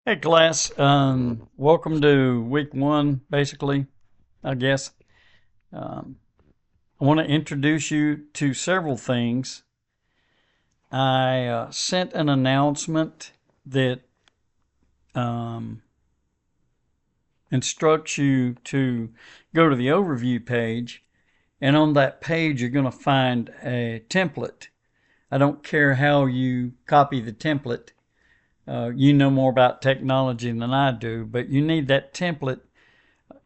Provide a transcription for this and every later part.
Hey class, welcome to week one, basically, I guess. Um, I want to introduce you to several things. I sent an announcement that um, instructs you to go to the overview page, and on that page, you're going to find a template. I don't care how you copy the template. You know more about technology than I do, but you need that template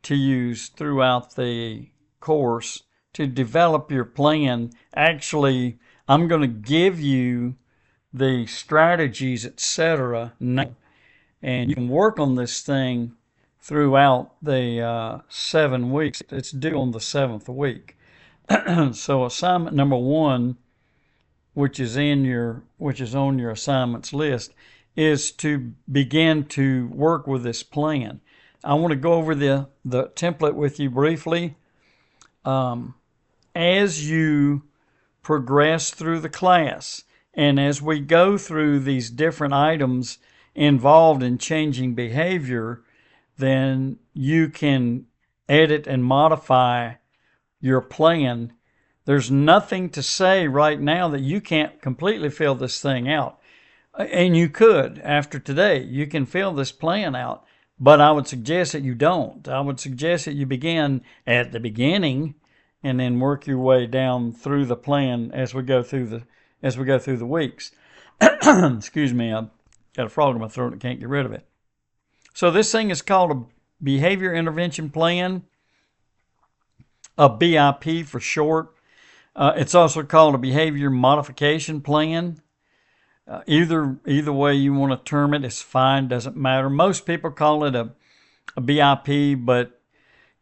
to use throughout the course to develop your plan. Actually, I'm going to give you the strategies, etc. now, and you can work on this thing throughout the 7 weeks. It's due on the seventh week. So assignment number one, which is on your assignments list, is to begin to work with this plan. I want to go over the template with you briefly. As you progress through the class and as we go through these different items involved in changing behavior, then you can edit and modify your plan. There's nothing to say right now that you can't completely fill this thing out. And you could, after today, you can fill this plan out. But I would suggest that you don't. I would suggest that you begin at the beginning and then work your way down through the plan as we go through the weeks. Excuse me, I've got a frog in my throat and can't get rid of it. So this thing is called a behavior intervention plan, a BIP for short. It's also called a behavior modification plan. Either way you want to term it is fine, doesn't matter. Most people call it a BIP, but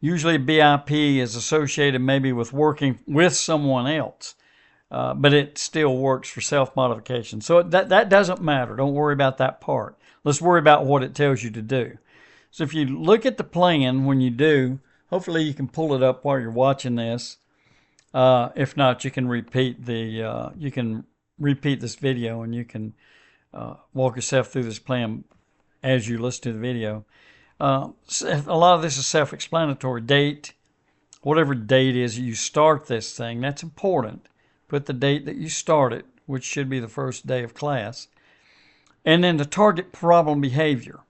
usually a BIP is associated maybe with working with someone else, but it still works for self-modification. So that doesn't matter. Don't worry about that part. Let's worry about what it tells you to do. So if you look at the plan when you do, hopefully you can pull it up while you're watching this. If not, you can repeat this video and you can walk yourself through this plan as you listen to the video. A lot of this is self-explanatory. Date, whatever date is you start this thing, that's important. Put the date that you started, which should be the first day of class. And then the target problem behavior.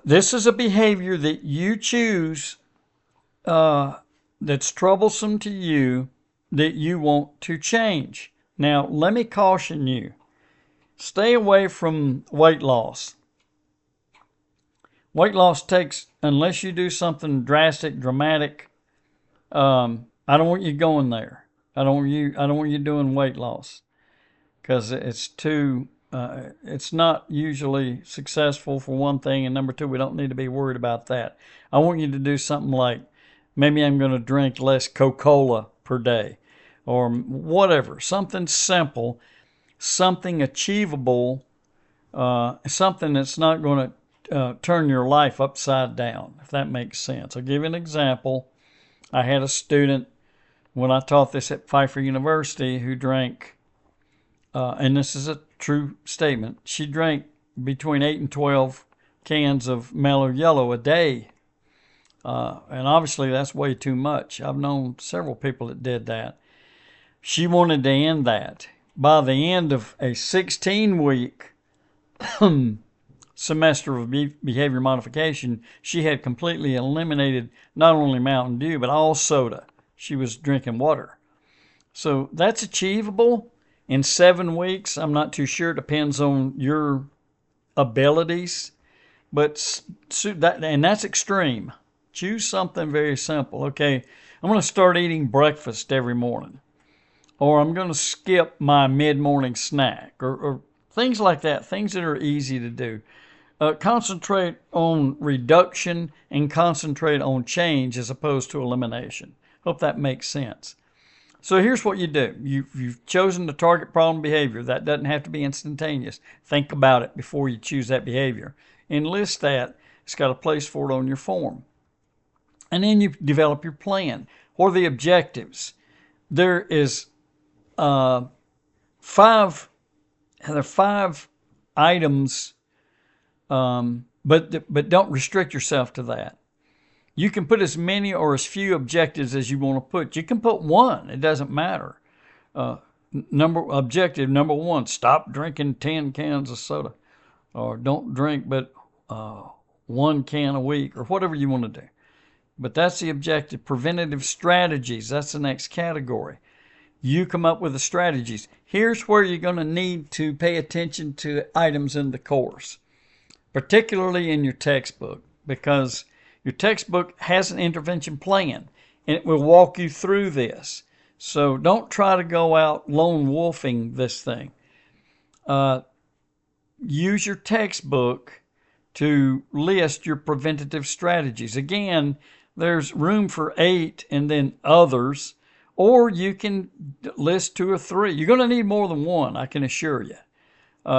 This is a behavior that you choose that's troublesome to you that you want to change. Now, let me caution you. Stay away from weight loss. Weight loss takes, unless you do something drastic, dramatic, I don't want you going there. I don't want you doing weight loss because it's not usually successful for one thing, and number two, we don't need to be worried about that. I want you to do something like maybe I'm going to drink less Coca-Cola per day or whatever, something simple, something achievable, something that's not going to turn your life upside down, if that makes sense. I'll give you an example. I had a student when I taught this at Pfeiffer University who drank, and this is a true statement, she drank between 8 and 12 cans of Mellow Yellow a day. And obviously that's way too much. I've known several people that did that. She wanted to end that. By the end of a 16-week semester of behavior modification, she had completely eliminated not only Mountain Dew, but all soda. She was drinking water. So that's achievable in 7 weeks. I'm not too sure. It depends on your abilities. But that's extreme. Choose something very simple. Okay, I'm going to start eating breakfast every morning. Or I'm going to skip my mid-morning snack. Or things like that. Things that are easy to do. Concentrate on reduction and concentrate on change as opposed to elimination. Hope that makes sense. So here's what you do. You've chosen the target problem behavior. That doesn't have to be instantaneous. Think about it before you choose that behavior. Enlist that. It's got a place for it on your form. And then you develop your plan. What are the objectives? There are 5 items But don't restrict yourself to that. You can put as many or as few objectives as you want to put. You can put one. It doesn't matter. Objective number one: stop drinking 10 cans of soda, or don't drink but 1 can a week, or whatever you want to do. But that's the objective. Preventative strategies, that's the next category. You come up with the strategies. Here's where you're going to need to pay attention to items in the course, particularly in your textbook, because your textbook has an intervention plan and it will walk you through this. So don't try to go out lone wolfing this thing. Use your textbook to list your preventative strategies. Again, there's room for 8 and then others, or you can list 2 or 3. You're going to need more than one, I can assure you.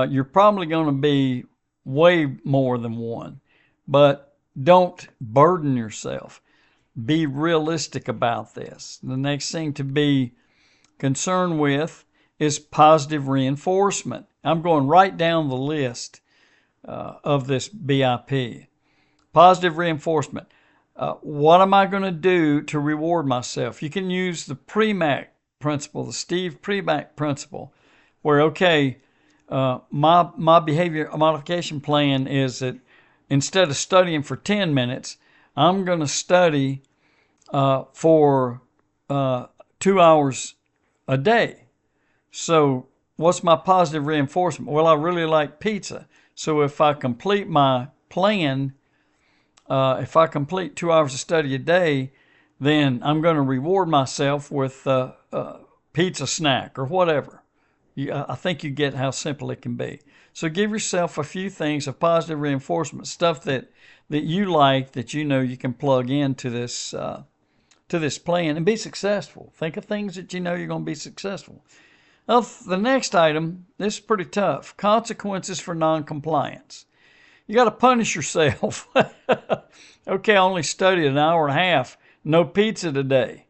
You're probably going to be way more than one, but don't burden yourself. Be realistic about this. The next thing to be concerned with is positive reinforcement. I'm going right down the list of this BIP. Positive reinforcement. What am I going to do to reward myself? You can use the Premack principle, the Steve Premack principle, where, okay, my behavior modification plan is that instead of studying for 10 minutes, I'm going to study for 2 hours a day. So what's my positive reinforcement? Well, I really like pizza. So if I complete my plan, if I complete 2 hours of study a day, then I'm going to reward myself with a pizza snack or whatever. I think you get how simple it can be. So give yourself a few things of positive reinforcement, stuff that you like, that you know you can plug into this plan and be successful. Think of things that you know you're going to be successful. Now, the next item, this is pretty tough. Consequences for noncompliance. You got to punish yourself. Okay, I only studied an hour and a half. No pizza today.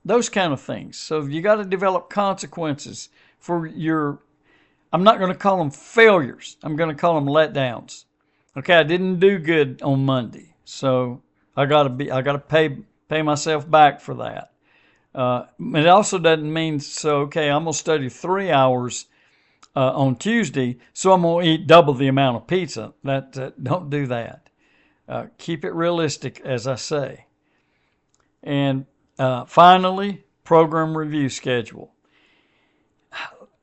Those kind of things. So you got to develop consequences for your, I'm not going to call them failures. I'm going to call them letdowns. Okay, I didn't do good on Monday, so I got to pay myself back for that. It also doesn't mean, so okay, I'm going to study 3 hours on Tuesday, so I'm going to eat double the amount of pizza. Don't do that. Keep it realistic, as I say. And finally, program review schedule.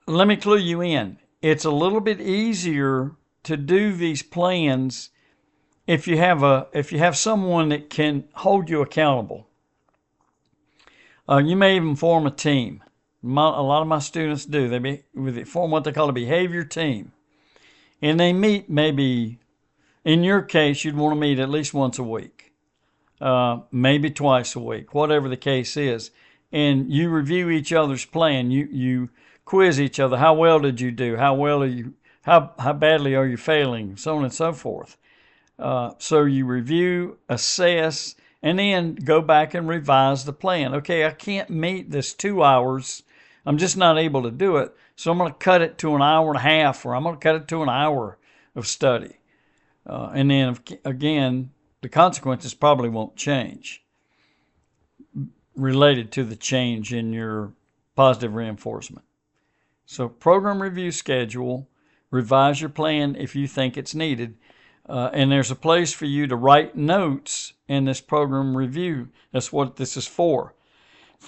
Let me clue you in. It's a little bit easier to do these plans if you have someone that can hold you accountable. You may even form a team. A lot of my students do. They form what they call a behavior team. And they meet maybe, in your case, you'd want to meet at least once a week. Maybe twice a week, whatever the case is. And you review each other's plan. You quiz each other. How well did you do? How badly are you failing? So on and so forth. So you review, assess, and then go back and revise the plan. Okay, I can't meet this 2 hours. I'm just not able to do it. So I'm going to cut it to an hour and a half, or I'm going to cut it to an hour of study. And then again, the consequences probably won't change related to the change in your positive reinforcement. So program review schedule, revise your plan if you think it's needed. And there's a place for you to write notes in this program review. That's what this is for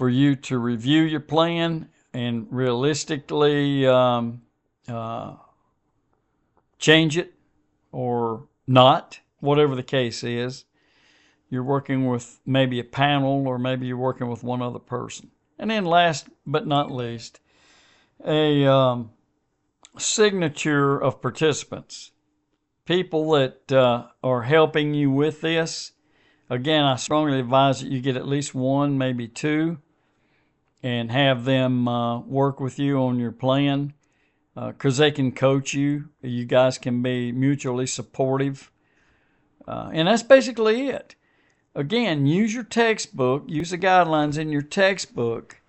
you to review your plan and realistically change it or not, whatever the case is. You're working with maybe a panel, or maybe you're working with one other person. And then last but not least, a signature of participants. People that are helping you with this. Again, I strongly advise that you get at least one, maybe two, and have them work with you on your plan, because they can coach you. You guys can be mutually supportive. And that's basically it. Again, use your textbook, use the guidelines in your textbook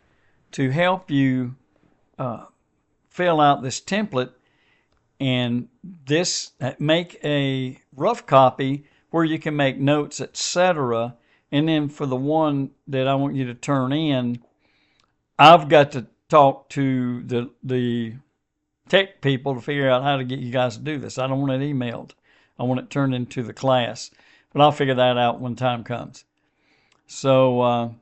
to help you fill out this template. And make a rough copy where you can make notes, etc. And then for the one that I want you to turn in, I've got to talk to the tech people to figure out how to get you guys to do this. I don't want it emailed. I want it turned into the class. But I'll figure that out when time comes. So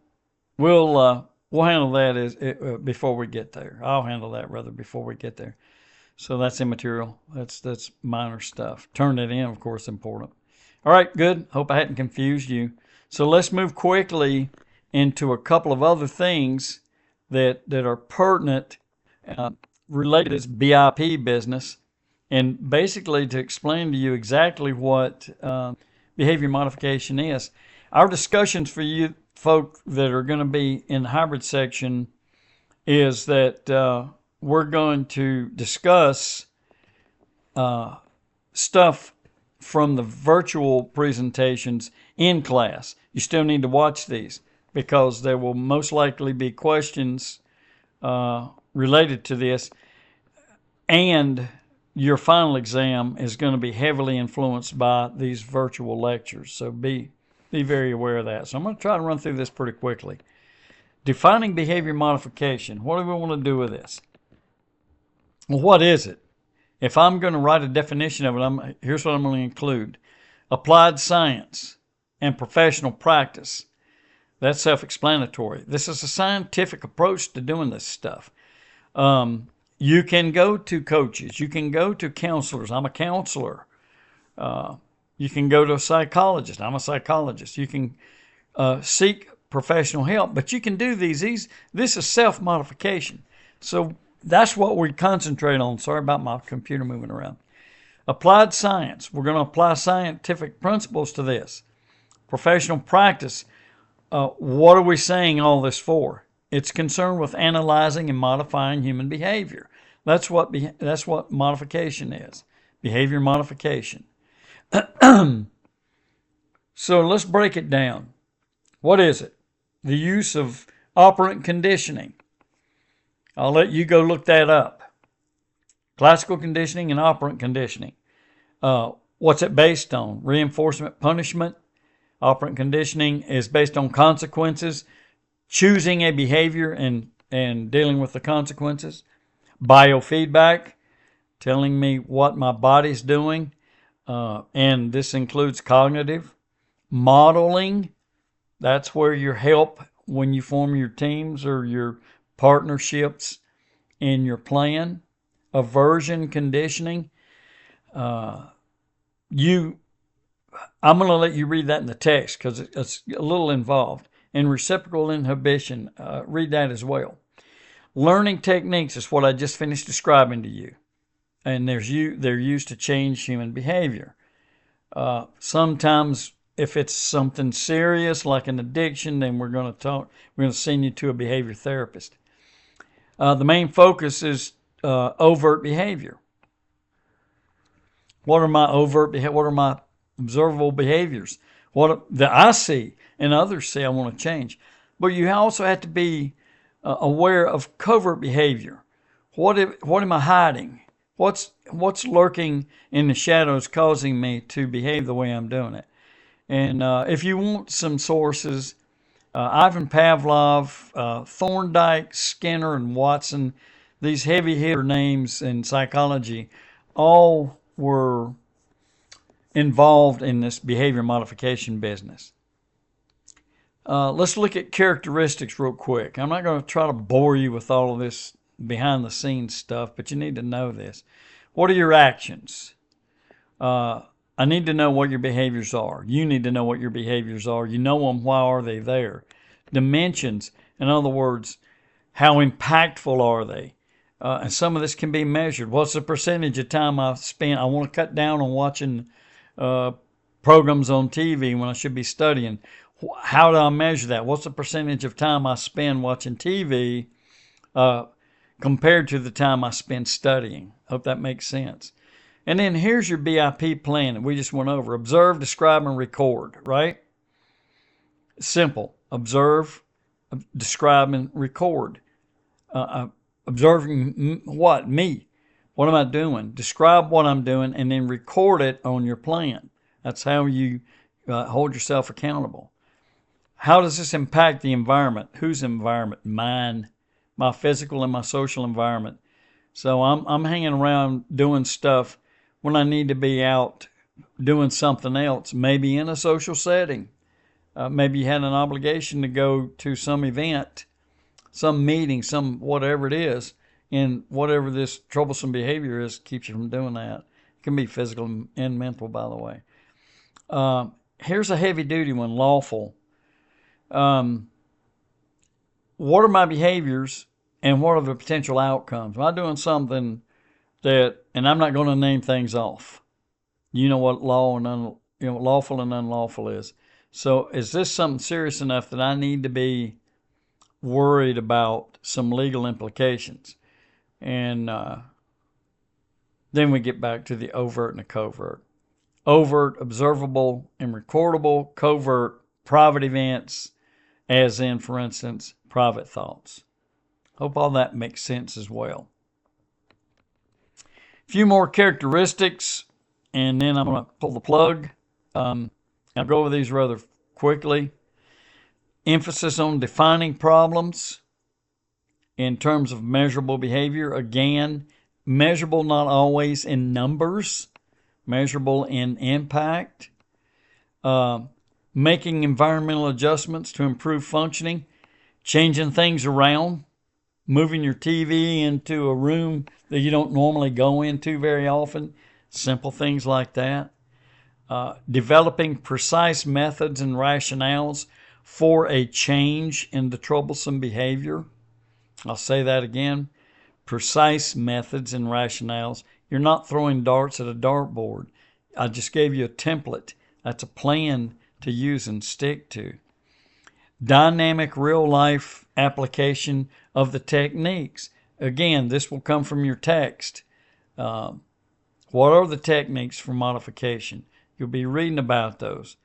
we'll handle that before we get there. I'll handle that rather before we get there. So that's immaterial. That's minor stuff. Turn it in, of course, important. All right, good. Hope I hadn't confused you. So let's move quickly into a couple of other things that are pertinent, related to this BIP business, and basically to explain to you exactly what behavior modification is. Our discussions for you folk that are going to be in the hybrid section is that we're going to discuss stuff from the virtual presentations in class. You still need to watch these because there will most likely be questions related to this, and your final exam is going to be heavily influenced by these virtual lectures. So be very aware of that. So I'm going to try to run through this pretty quickly. Defining behavior modification. What do we want to do with this? Well, what is it? If I'm going to write a definition of it, here's what I'm going to include. Applied science and professional practice. That's self-explanatory. This is a scientific approach to doing this stuff. You can go to coaches. You can go to counselors. I'm a counselor. You can go to a psychologist. I'm a psychologist. You can seek professional help, but you can do these. This is self-modification. So that's what we concentrate on. Sorry about my computer moving around. Applied science. We're going to apply scientific principles to this. Professional practice. What are we saying all this for? It's concerned with analyzing and modifying human behavior. That's what modification is. Behavior modification. So let's break it down. What is it? The use of operant conditioning. I'll let you go look that up. Classical conditioning and operant conditioning. What's it based on? Reinforcement, punishment. Operant conditioning is based on consequences, choosing a behavior and dealing with the consequences. Biofeedback, telling me what my body's doing, and this includes cognitive. Modeling, that's where you help when you form your teams or your partnerships in your plan. Aversion conditioning, I'm going to let you read that in the text because it's a little involved. And reciprocal inhibition, read that as well. Learning techniques is what I just finished describing to you. And they're used to change human behavior. Sometimes if it's something serious like an addiction, then we're going to send you to a behavior therapist. The main focus is overt behavior. What are my observable behaviors? What that I see and others see I want to change. But you also have to be aware of covert behavior. What am I hiding? What's lurking in the shadows causing me to behave the way I'm doing it? And if you want some sources, Ivan Pavlov, Thorndike, Skinner, and Watson, these heavy hitter names in psychology, all were involved in this behavior modification business. Let's look at characteristics real quick. I'm not going to try to bore you with all of this behind the scenes stuff, but you need to know this. What are your actions? I need to know what your behaviors are. You need to know what your behaviors are. You know them. Why are they there? Dimensions. In other words, how impactful are they? And some of this can be measured. What's the percentage of time I spend? I want to cut down on watching programs on TV when I should be studying. How do I measure that? What's the percentage of time I spend watching TV compared to the time I spend studying? Hope that makes sense. And then here's your BIP plan that we just went over. Observe, describe, and record, right? Simple. Observe, describe, and record. Observing what? Me. What am I doing? Describe what I'm doing and then record it on your plan. That's how you hold yourself accountable. How does this impact the environment? Whose environment? Mine, my physical and my social environment. So I'm hanging around doing stuff when I need to be out doing something else, maybe in a social setting. Maybe you had an obligation to go to some event, some meeting, some whatever it is, and whatever this troublesome behavior is keeps you from doing that. It can be physical and mental, by the way. Here's a heavy duty one, lawful. What are my behaviors and what are the potential outcomes? Am I doing something that, and I'm not going to name things off. You know what lawful and unlawful is. So is this something serious enough that I need to be worried about some legal implications? And then we get back to the overt and the covert. Overt, observable and recordable. Covert, private events, as in, for instance, private thoughts. Hope all that makes sense as well. A few more characteristics, and then I'm going to pull the plug. I'll go over these rather quickly. Emphasis on defining problems in terms of measurable behavior. Again, measurable not always in numbers, measurable in impact. Making environmental adjustments to improve functioning, changing things around, moving your TV into a room that you don't normally go into very often, simple things like that. Developing precise methods and rationales for a change in the troublesome behavior. I'll say that again. Precise methods and rationales. You're not throwing darts at a dartboard. I just gave you a template. That's a plan to use and stick to. Dynamic real-life application of the techniques. Again, this will come from your text. What are the techniques for modification? You'll be reading about those.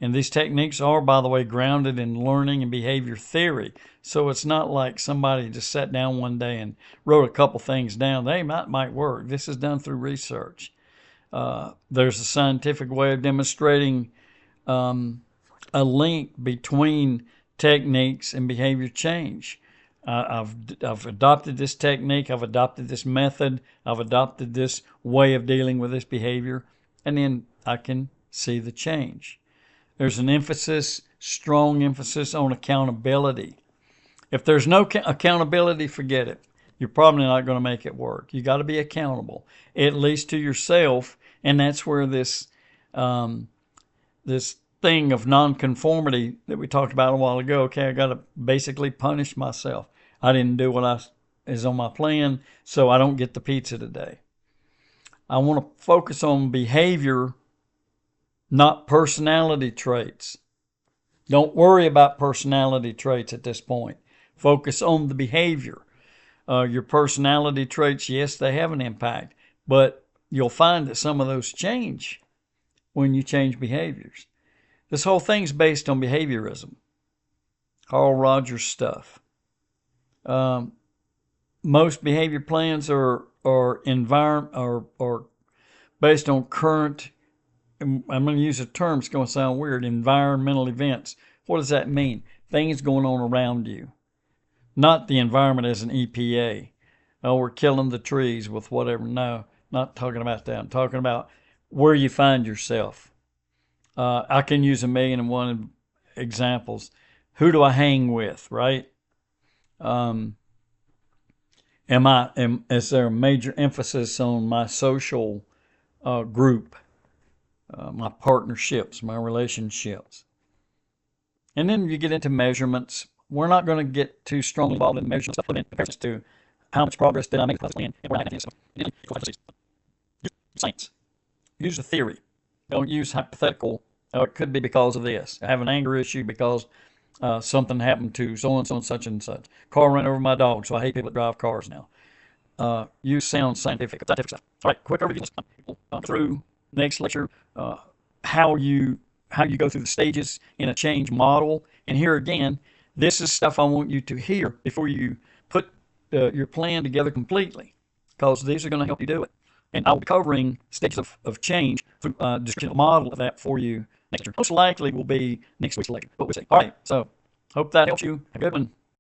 And these techniques are, by the way, grounded in learning and behavior theory. So it's not like somebody just sat down one day and wrote a couple things down. They might work. This is done through research. There's a scientific way of demonstrating a link between techniques and behavior change. I've adopted this technique. I've adopted this method. I've adopted this way of dealing with this behavior. And then I can see the change. There's an emphasis, strong emphasis on accountability. If there's no accountability, forget it. You're probably not going to make it work. You got to be accountable, at least to yourself, and that's where this this thing of nonconformity that we talked about a while ago. Okay, I got to basically punish myself. I didn't do what is on my plan, so I don't get the pizza today. I want to focus on behavior, not personality traits. Don't worry about personality traits at this point. Focus on the behavior. Your personality traits, yes, they have an impact, but you'll find that some of those change when you change behaviors. This whole thing's based on behaviorism. Carl Rogers stuff. Most behavior plans are based on current, I'm going to use a term, it's going to sound weird, environmental events. What does that mean? Things going on around you. Not the environment as an EPA. Oh, we're killing the trees with whatever. No, not talking about that. I'm talking about where you find yourself. I can use 1,000,001 examples. Who do I hang with, right? Is there a major emphasis on my social group, my partnerships, my relationships? And then you get into measurements. We're not going to get too strongly involved in measurement stuff in comparison to how much progress did I make with this plan and where I am. Use science. Use a theory. Don't use hypothetical. Oh, it could be because of this. I have an anger issue because something happened to so-and-so and such and such. Car ran over my dog, so I hate people that drive cars now. Use sound scientific stuff. All right, quick overview. Through next lecture, how you go through the stages in a change model. And here again, this is stuff I want you to hear before you put your plan together completely. because these are going to help you do it. And I'll be covering stages of change through description of model of that for you next year. Most likely will be next week's lecture, but we'll see. All right, so hope that helps you. Have a good one.